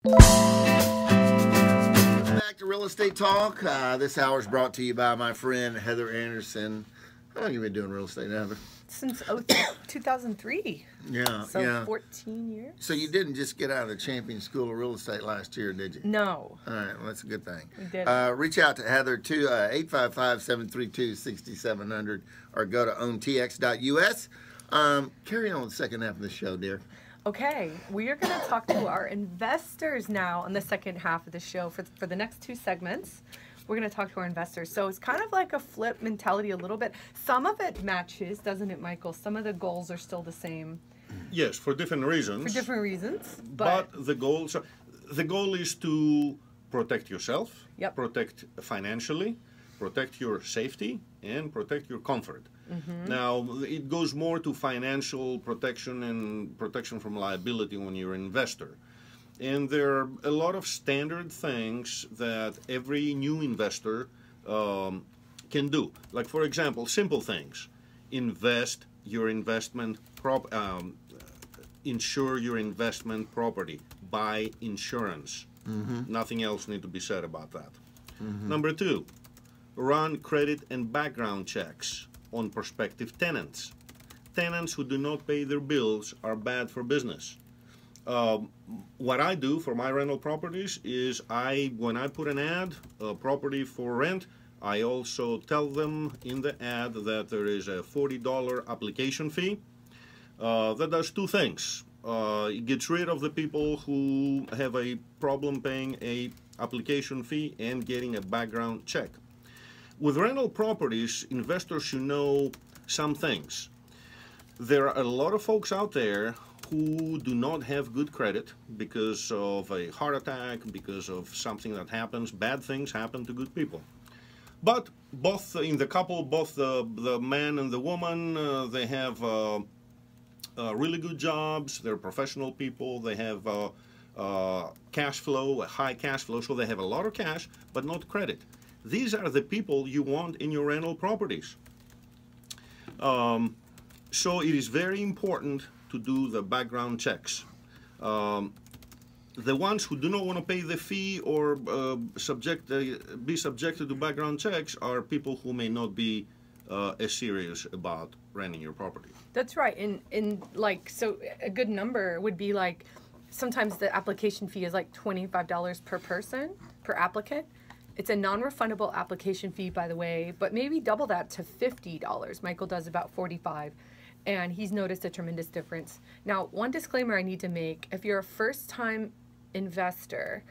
Back to Real Estate Talk. This hour is brought to you by my friend Heather Anderson. How long have you been doing real estate, Heather? Since 2003. Yeah, So yeah. 14 years. So you didn't just get out of the Champion School of Real Estate last year, did you? No. All right, well, that's a good thing. We did. Reach out to Heather too, 855-732-6700, or go to owntx.us. Carry on the second half of the show, dear. Okay, we are going to talk to our investors now on the second half of the show for the next two segments. We're going to talk to our investors. So it's kind of like a flip mentality a little bit. Some of it matches, doesn't it, Michael? Some of the goals are still the same. Yes, for different reasons. For different reasons. But the goal is to protect yourself, Yep. protect financially, protect your safety, and protect your comfort. Now, it goes more to financial protection and protection from liability when you're an investor. And there are a lot of standard things that every new investor can do. Like, for example, simple things. Invest your investment insure your investment property. Buy insurance. Nothing else needs to be said about that. Number two, run credit and background checks on prospective tenants. Tenants who do not pay their bills are bad for business. What I do for my rental properties is when I put an ad, a property for rent, I also tell them in the ad that there is a $40 application fee. That does two things. It gets rid of the people who have a problem paying a application fee and getting a background check. With rental properties, investors should know some things. There are a lot of folks out there who do not have good credit because of a heart attack, because of something that happens. Bad things happen to good people. But both in the couple, both the man and the woman, they have really good jobs. They're professional people. They have cash flow, a high cash flow, so they have a lot of cash, but not credit. These are the people you want in your rental properties. So it is very important to do the background checks. The ones who do not want to pay the fee or be subjected to background checks are people who may not be as serious about renting your property. That's right. And like, so a good number would be like, sometimes the application fee is like $25 per person, per applicant. It's a non-refundable application fee, by the way, but maybe double that to $50. Michael does about $45. And he's noticed a tremendous difference. Now, one disclaimer I need to make, if you're a first-time investor,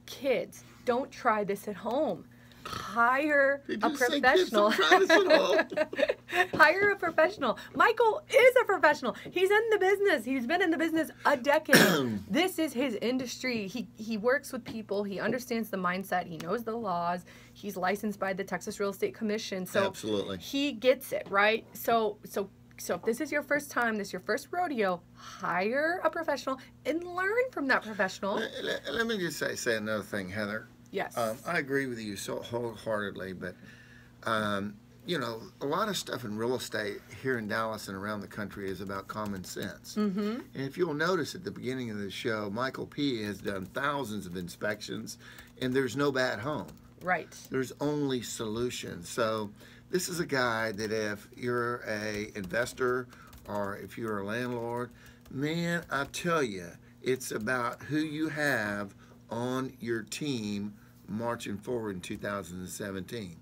kids, don't try this at home. Hire a professional. Hire a professional. Michael is a professional. He's in the business. He's been in the business a decade. This is his industry. He works with people. He understands the mindset. He knows the laws. He's licensed by the Texas Real Estate Commission. So absolutely, he gets it, right? So if this is your first time, this is your first rodeo, hire a professional and learn from that professional. Let me just say another thing, Heather. Yes. I agree with you so wholeheartedly, but you know, a lot of stuff in real estate here in Dallas and around the country is about common sense. And if you'll notice at the beginning of the show, Michael P. has done thousands of inspections, and there's no bad home. Right. There's only solutions. So this is a guy that if you're a investor or if you're a landlord, man, I tell you, it's about who you have on your team marching forward in 2017.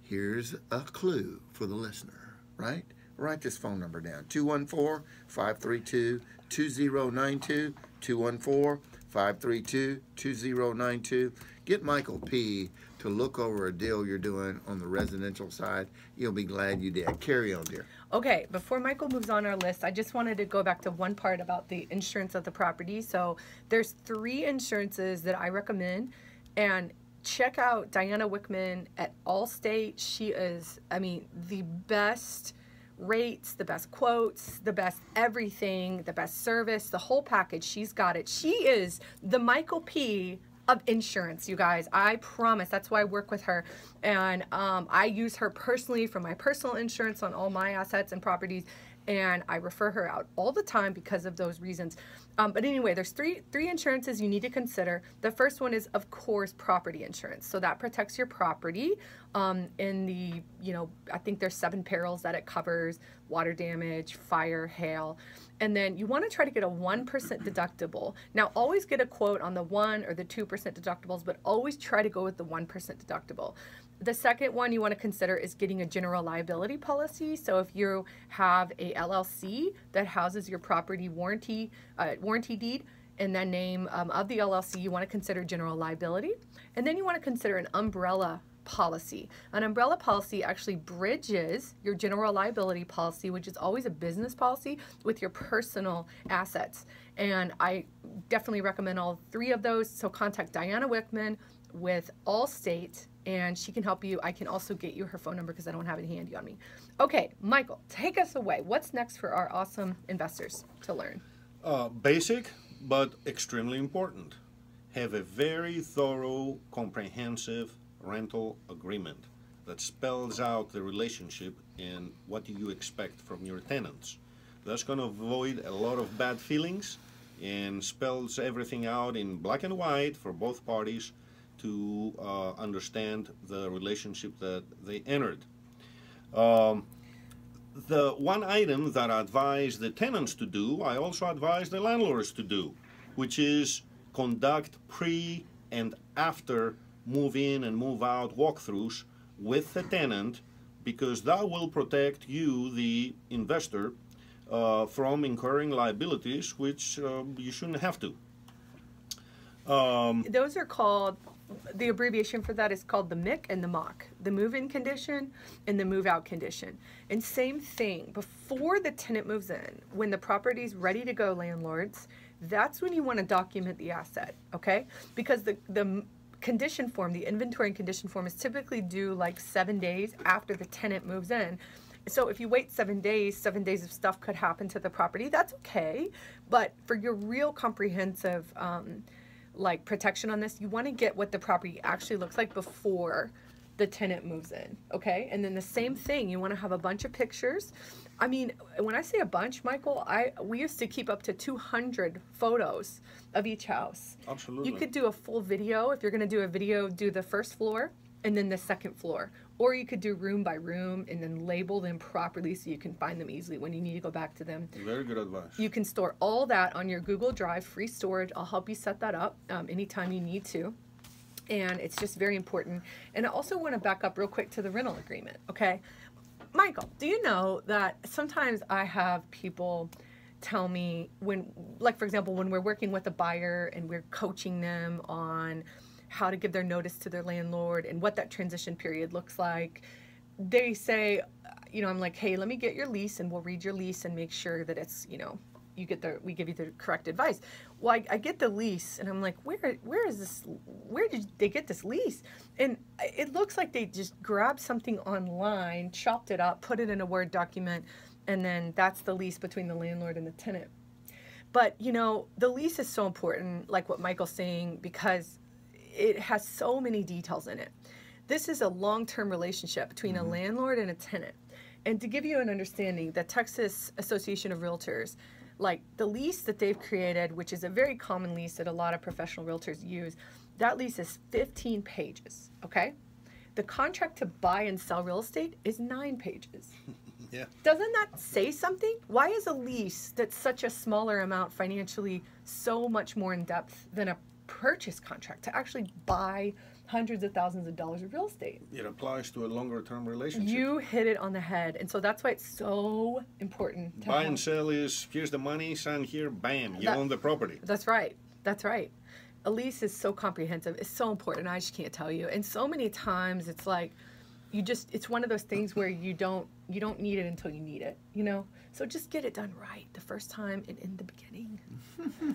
Here's a clue for the listener, right? Write this phone number down, 214-532-2092, 214-532-2092. Get Michael P. to look over a deal you're doing on the residential side. You'll be glad you did. Carry on, dear. Okay, before Michael moves on our list, I just wanted to go back to one part about the insurance of the property. So there's 3 insurances that I recommend, and check out Diana Wickman at Allstate. She is, I mean, the best rates, the best quotes, the best everything, the best service, the whole package. She's got it. She is the Michael P. of insurance, you guys. I promise. That's why I work with her. And I use her personally for my personal insurance on all my assets and properties. And I refer her out all the time because of those reasons. But anyway, there's three insurances you need to consider. The first one is, of course, property insurance. So that protects your property in the, I think there's 7 perils that it covers: water damage, fire, hail. And then you want to try to get a 1% deductible. Now, always get a quote on the 1 or the 2% deductibles, but always try to go with the 1% deductible. The second one you want to consider is getting a general liability policy. So if you have a LLC that houses your property warranty deed in the name of the LLC, you want to consider general liability. And then you want to consider an umbrella policy. An umbrella policy actually bridges your general liability policy, which is always a business policy, with your personal assets. And I definitely recommend all 3 of those. So contact Diana Wickman with Allstate, and she can help you. I can also get you her phone number because I don't have it handy on me. Okay, Michael, take us away. What's next for our awesome investors to learn? Basic, but extremely important. Have a very thorough, comprehensive rental agreement that spells out the relationship and what do you expect from your tenants. That's going to avoid a lot of bad feelings and spells everything out in black and white for both parties to understand the relationship that they entered. The one item that I advise the tenants to do, I also advise the landlords to do, which is conduct pre and after move in and move out walkthroughs with the tenant, because that will protect you, the investor, from incurring liabilities which you shouldn't have to. Those are called, the abbreviation for that is called the MIC and the MOC, the move-in condition and the move-out condition. And same thing, before the tenant moves in, when the property's ready to go, landlords, that's when you want to document the asset, okay? Because the condition form, the inventory and condition form, is typically due like 7 days after the tenant moves in. So if you wait 7 days, 7 days of stuff could happen to the property. That's okay. But for your real comprehensive like protection on this, you want to get what the property actually looks like before the tenant moves in, okay? And then the same thing, you want to have a bunch of pictures. I mean, when I say a bunch, Michael, we used to keep up to 200 photos of each house. Absolutely. You could do a full video. If you're going to do a video, do the first floor and then the second floor. Or you could do room by room and then label them properly so you can find them easily when you need to go back to them. Very good advice. You can store all that on your Google Drive, free storage. I'll help you set that up anytime you need to. And it's just very important. And I also want to back up real quick to the rental agreement, okay? Michael, do you know that sometimes I have people tell me when, like for example, when we're working with a buyer and we're coaching them on how to give their notice to their landlord and what that transition period looks like, they say, I'm like, hey, let me get your lease and we'll read your lease and make sure that it's, we give you the correct advice. Well, I get the lease and I'm like, where is this? Where did they get this lease? And it looks like they just grabbed something online, chopped it up, put it in a Word document, and then that's the lease between the landlord and the tenant. But, the lease is so important, like what Michael's saying, because it has so many details in it. This is a long-term relationship between a landlord and a tenant. And to give you an understanding, the Texas Association of Realtors, like the lease that they've created, which is a very common lease that a lot of professional realtors use, that lease is 15 pages, okay? The contract to buy and sell real estate is 9 pages. Yeah. Doesn't that say something? Why is a lease that's such a smaller amount financially so much more in depth than a purchase contract to actually buy hundreds of thousands of dollars of real estate? It applies to a longer term relationship. You hit it on the head. And so that's why it's so important to Buy and sell is, here's the money, sign here, bam, you own the property. That's right. That's right. A lease is so comprehensive. It's so important. I just can't tell you. And so many times it's like, it's one of those things where you don't need it until you need it, So just get it done right the first time and in the beginning.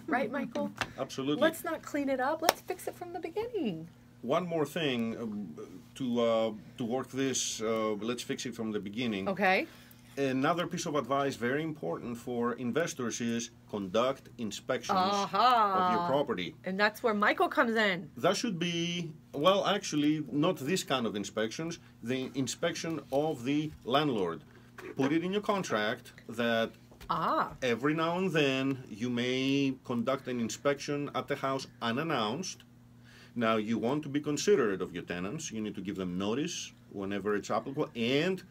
Right, Michael? Absolutely. Let's not clean it up. Let's fix it from the beginning. One more thing to work this, let's fix it from the beginning. Okay. Another piece of advice, very important for investors, is conduct inspections of your property. And that's where Michael comes in. That should be, well, actually, not this kind of inspections, the inspection of the landlord. Put it in your contract that Ah. Every now and then, you may conduct an inspection at the house unannounced. Now, you want to be considerate of your tenants. You need to give them notice whenever it's applicable, and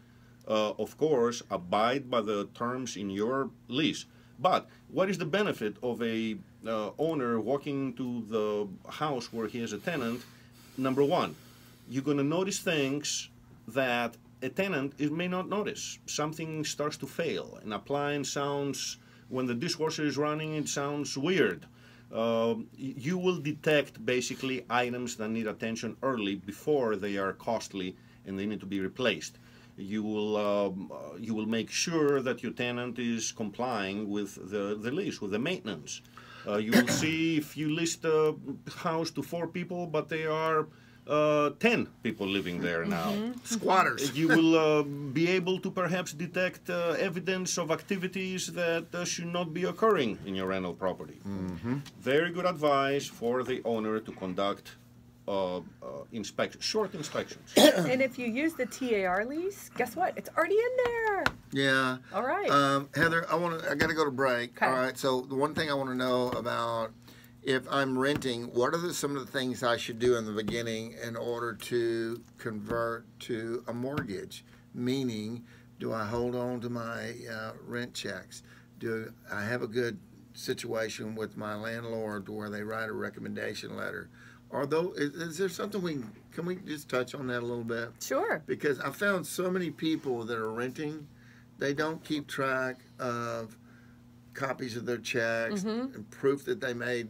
of course, abide by the terms in your lease. But what is the benefit of a owner walking to the house where he has a tenant? Number one, you're going to notice things that a tenant may not notice. Something starts to fail. An appliance sounds, when the dishwasher is running, it sounds weird. You will detect basically items that need attention early before they are costly and they need to be replaced. You will make sure that your tenant is complying with the lease, with the maintenance. You will see if you list a house to 4 people, but they are 10 people living there now. Squatters. You will be able to perhaps detect evidence of activities that should not be occurring in your rental property. Very good advice for the owner to conduct short inspections. And if you use the TAR lease, guess what? It's already in there. Yeah. All right. Heather, I got to go to break. Okay. All right. So the one thing I want to know about, if I'm renting, what are some of the things I should do in the beginning in order to convert to a mortgage? Meaning, do I hold on to my rent checks? Do I have a good situation with my landlord where they write a recommendation letter? Is there something can we just touch on that a little bit? Sure. Because I found so many people that are renting, they don't keep track of copies of their checks and proof that they made.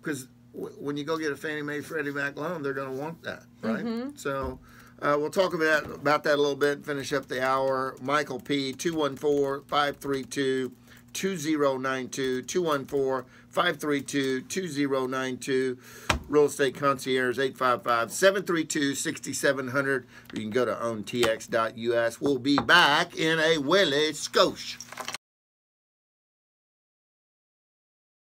Because when you go get a Fannie Mae Freddie Mac loan, they're going to want that, right? So we'll talk about that a little bit and finish up the hour. Michael P., 214-532-2092, 214-532-2092. Real Estate Concierge, 855-732-6700. You can go to owntx.us. We'll be back in a Willie Scotia.